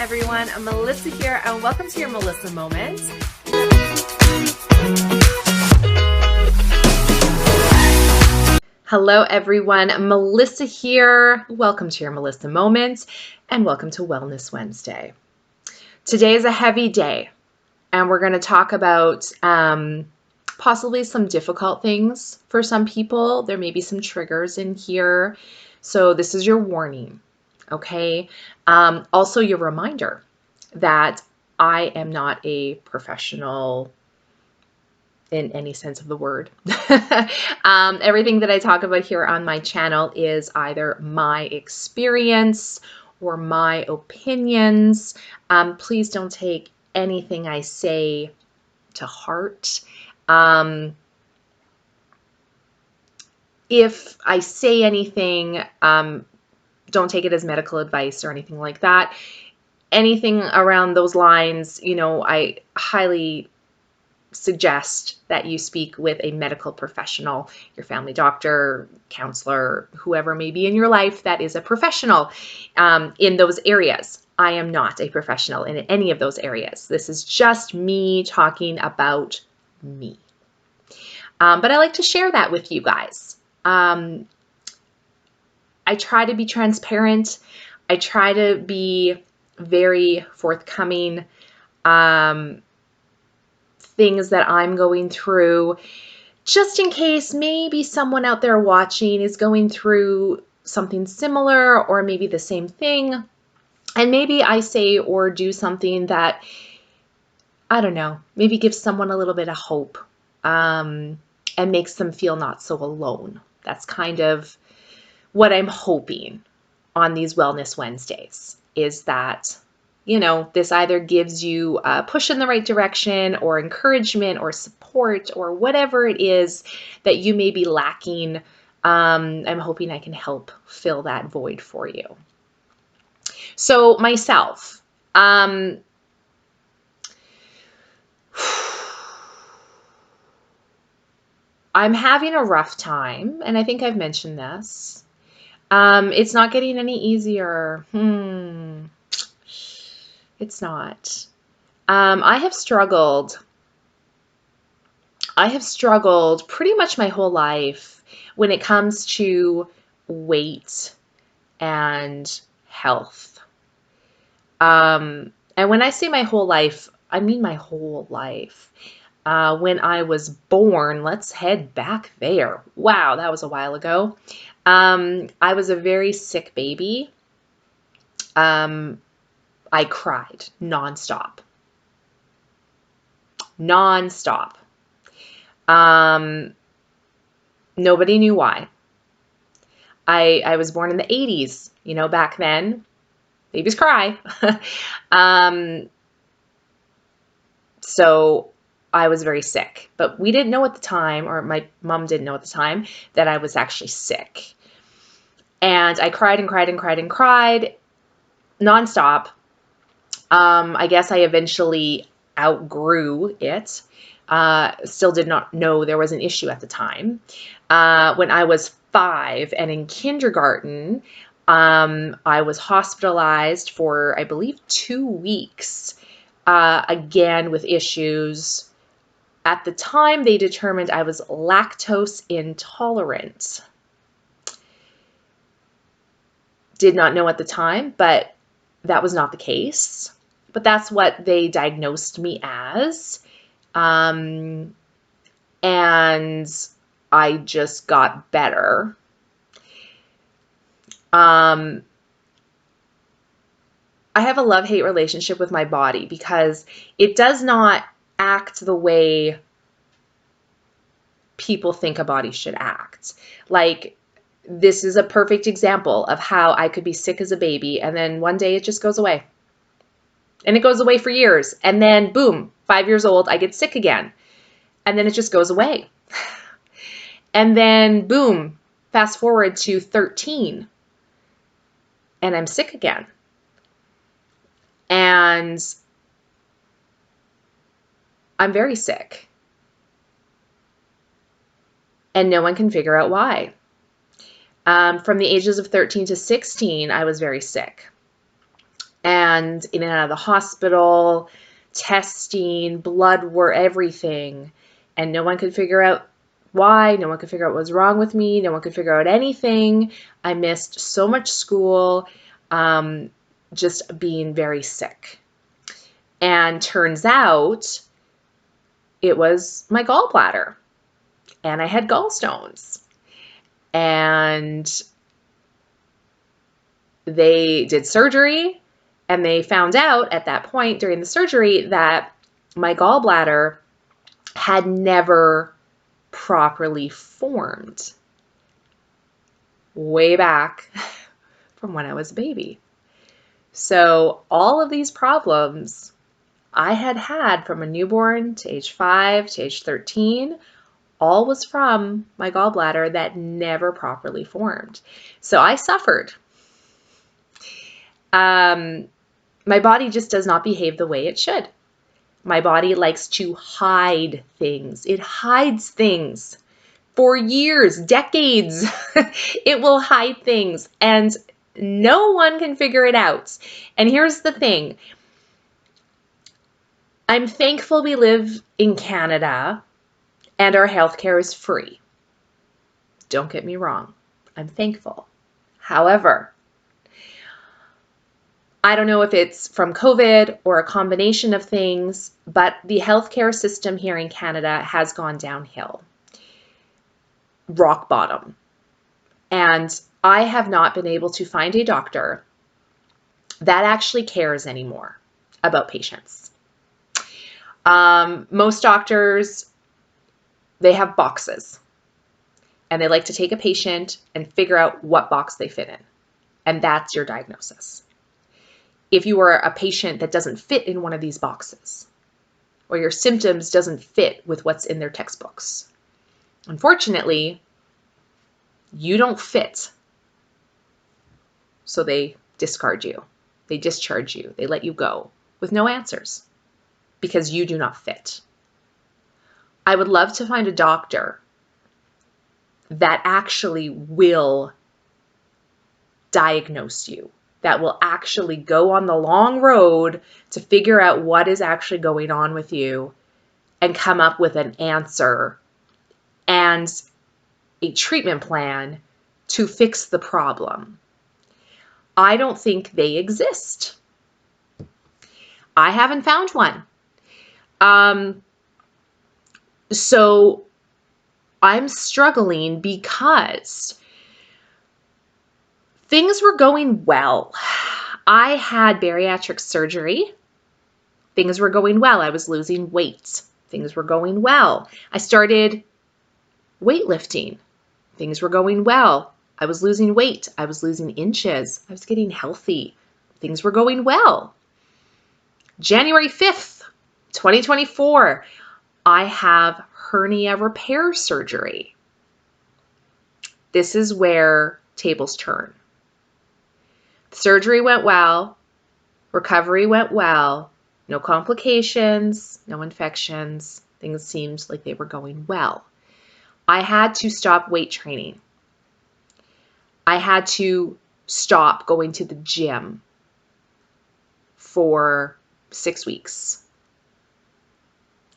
everyone. I'm Melissa here, and welcome to your Melissa Moment. Hello, everyone. Melissa here. Welcome to your Melissa Moment, and welcome to Wellness Wednesday. Today is a heavy day, and we're going to talk about possibly some difficult things for some people. There may be some triggers in here, so this is your warning. Okay. Also your reminder that I am not a professional in any sense of the word. Everything that I talk about here on my channel is either my experience or my opinions. Please don't take anything I say to heart. If I say anything, don't take it as medical advice or anything like that. Anything around those lines, I highly suggest that you speak with a medical professional, your family doctor, counselor, whoever may be in your life that is a professional in those areas. I am not a professional in any of those areas. This is just me talking about me. But I like to share that with you guys. I try to be transparent. I try to be very forthcoming. Things that I'm going through, just in case maybe someone out there watching is going through something similar or maybe the same thing. And maybe I say or do something that, I don't know, maybe gives someone a little bit of hope and makes them feel not so alone. That's kind of what I'm hoping on these Wellness Wednesdays, is that, this either gives you a push in the right direction or encouragement or support or whatever it is that you may be lacking. I'm hoping I can help fill that void for you. So myself, I'm having a rough time, and I think I've mentioned this. It's not getting any easier. It's not. I have struggled pretty much my whole life when it comes to weight and health. And when I say my whole life, I mean my whole life. When I was born, let's head back there. Wow, that was a while ago. I was a very sick baby. I cried nonstop. Nobody knew why. I was born in the 80s, back then, babies cry. So I was very sick, but we didn't know at the time, or my mom didn't know at the time, that I was actually sick. And I cried and cried and cried and cried nonstop. I guess I eventually outgrew it. Still did not know there was an issue at the time. When I was 5 and in kindergarten, I was hospitalized for, I believe, 2 weeks, again with issues. At the time, they determined I was lactose intolerant. Did not know at the time, but that was not the case. But that's what they diagnosed me as. And I just got better. I have a love-hate relationship with my body because it does not act the way people think a body should act. Like, this is a perfect example of how I could be sick as a baby, and then one day it just goes away. And it goes away for years. And then, boom, 5 years old, I get sick again. And then it just goes away. And then, boom, fast forward to 13. And I'm sick again. And I'm very sick. And no one can figure out why. From the ages of 13 to 16, I was very sick. and in and out of the hospital, testing, blood work, everything. And no one could figure out why. No one could figure out what was wrong with me. No one could figure out anything. I missed so much school, just being very sick. And turns out it was my gallbladder, and I had gallstones. And they did surgery, and they found out at that point during the surgery that my gallbladder had never properly formed way back from when I was a baby. So all of these problems I had had from a newborn to age 5 to age 13, all was from my gallbladder that never properly formed. So I suffered. My body just does not behave the way it should. My body likes to hide things. It hides things for years, decades. It will hide things, and no one can figure it out. And here's the thing. I'm thankful we live in Canada and our healthcare is free. Don't get me wrong. I'm thankful. However, I don't know if it's from COVID or a combination of things, but the healthcare system here in Canada has gone downhill. Rock bottom. And I have not been able to find a doctor that actually cares anymore about patients. Most doctors, they have boxes, and they like to take a patient and figure out what box they fit in. And that's your diagnosis. If you are a patient that doesn't fit in one of these boxes, or your symptoms doesn't fit with what's in their textbooks, unfortunately, you don't fit. So they discard you. They discharge you. They let you go with no answers because you do not fit. I would love to find a doctor that actually will diagnose you, that will actually go on the long road to figure out what is actually going on with you and come up with an answer and a treatment plan to fix the problem. I don't think they exist. I haven't found one. So I'm struggling because things were going well. I had bariatric surgery. Things were going well. I was losing weight. Things were going well. I started weightlifting. Things were going well. I was losing weight. I was losing inches. I was getting healthy. Things were going well. January 5th, 2024, I have hernia repair surgery. This is where tables turn. Surgery went well. Recovery went well. No complications, no infections. Things seemed like they were going well. I had to stop weight training. I had to stop going to the gym for 6 weeks.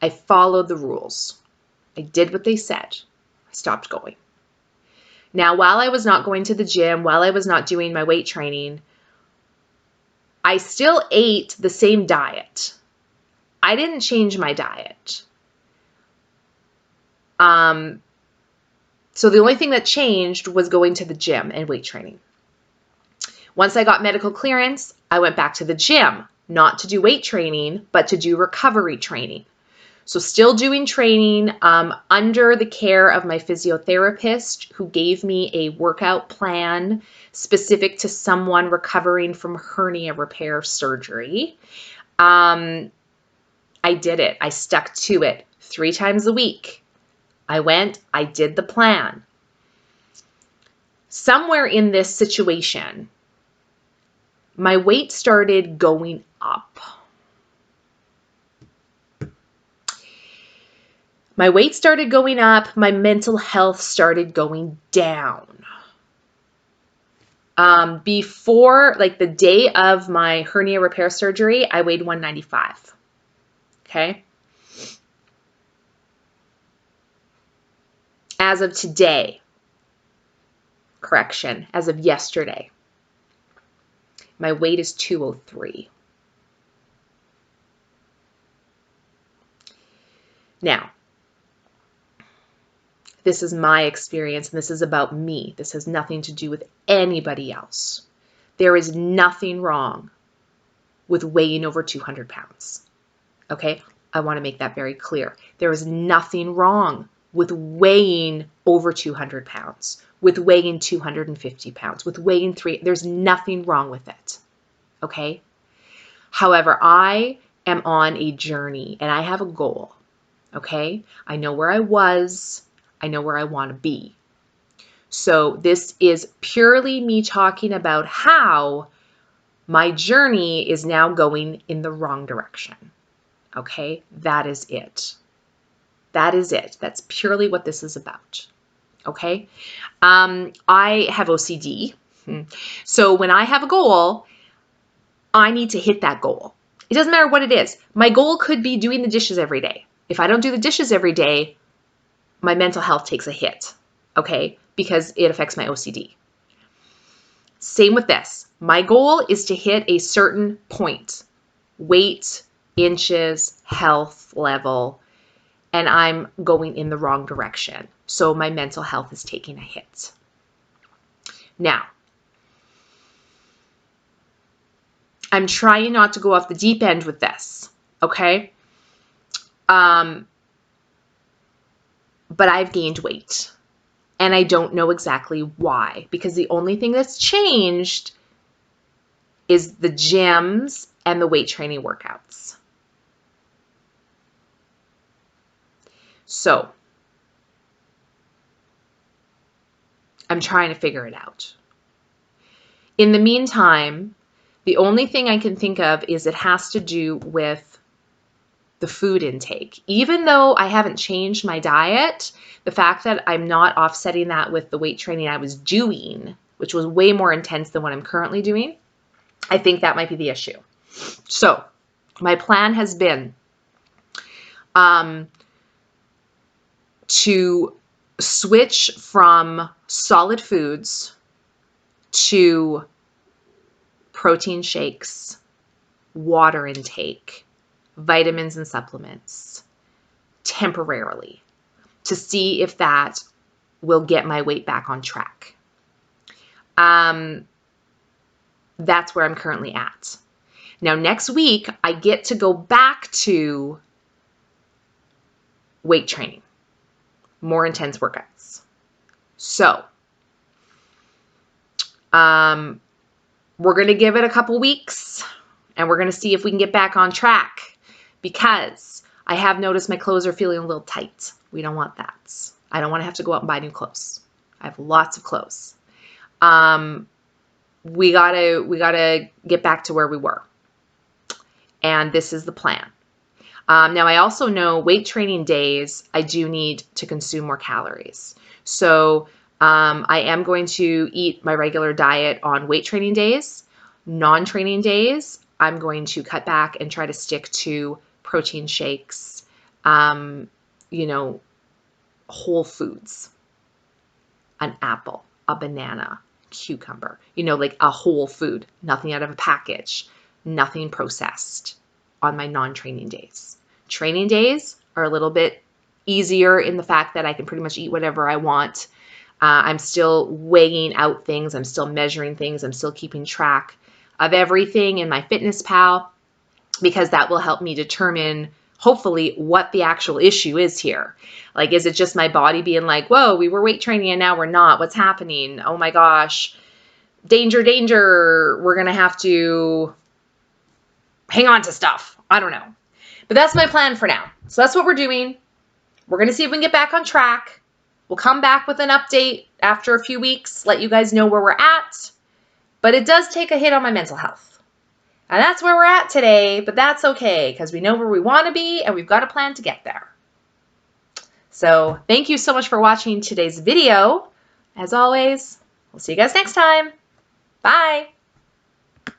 I followed the rules. I did what they said. I stopped going. Now, while I was not going to the gym, while I was not doing my weight training, I still ate the same diet. I didn't change my diet. So the only thing that changed was going to the gym and weight training. Once I got medical clearance, I went back to the gym, not to do weight training, but to do recovery training. So still doing training under the care of my physiotherapist, who gave me a workout plan specific to someone recovering from hernia repair surgery. I did it. I stuck to it 3 times a week. I went, I did the plan. Somewhere in this situation, my weight started going up. My weight started going up. My mental health started going down. Before, like the day of my hernia repair surgery, I weighed 195. Okay. As of today, correction, as of yesterday, my weight is 203. Now, this is my experience, and this is about me. This has nothing to do with anybody else. There is nothing wrong with weighing over 200 pounds. Okay? I want to make that very clear. There is nothing wrong with weighing over 200 pounds, with weighing 250 pounds, with weighing 3. There's nothing wrong with it. Okay? However, I am on a journey and I have a goal. Okay? I know where I was. I know where I want to be. So this is purely me talking about how my journey is now going in the wrong direction. Okay? That is it. That is it. That's purely what this is about. Okay? I have OCD. So when I have a goal, I need to hit that goal. It doesn't matter what it is. My goal could be doing the dishes every day. If I don't do the dishes every day, my mental health takes a hit, okay? Because it affects my OCD. Same with this. My goal is to hit a certain point, weight, inches, health level, and I'm going in the wrong direction. So my mental health is taking a hit. Now, I'm trying not to go off the deep end with this, okay? But I've gained weight and I don't know exactly why, because the only thing that's changed is the gyms and the weight training workouts. So I'm trying to figure it out. In the meantime, the only thing I can think of is it has to do with the food intake. Even though I haven't changed my diet, the fact that I'm not offsetting that with the weight training I was doing, which was way more intense than what I'm currently doing, I think that might be the issue. So my plan has been to switch from solid foods to protein shakes, water intake, vitamins and supplements temporarily to see if that will get my weight back on track. That's where I'm currently at. Now, next week, I get to go back to weight training, more intense workouts. So, we're going to give it a couple weeks and we're going to see if we can get back on track, because I have noticed my clothes are feeling a little tight. We don't want that. I don't want to have to go out and buy new clothes. I have lots of clothes. We gotta get back to where we were. And this is the plan. Now, I also know weight training days, I do need to consume more calories. So I am going to eat my regular diet on weight training days. Non-training days, I'm going to cut back and try to stick to protein shakes, whole foods, an apple, a banana, cucumber, like a whole food, nothing out of a package, nothing processed on my non-training days. Training days are a little bit easier in the fact that I can pretty much eat whatever I want. I'm still weighing out things. I'm still measuring things. I'm still keeping track of everything in my FitnessPal, because that will help me determine, hopefully, what the actual issue is here. Like, is it just my body being like, whoa, we were weight training and now we're not. What's happening? Oh my gosh. Danger, danger. We're going to have to hang on to stuff. I don't know. But that's my plan for now. So that's what we're doing. We're going to see if we can get back on track. We'll come back with an update after a few weeks, let you guys know where we're at. But it does take a hit on my mental health. And that's where we're at today, but that's okay, because we know where we want to be and we've got a plan to get there. So thank you so much for watching today's video. As always, we'll see you guys next time. Bye.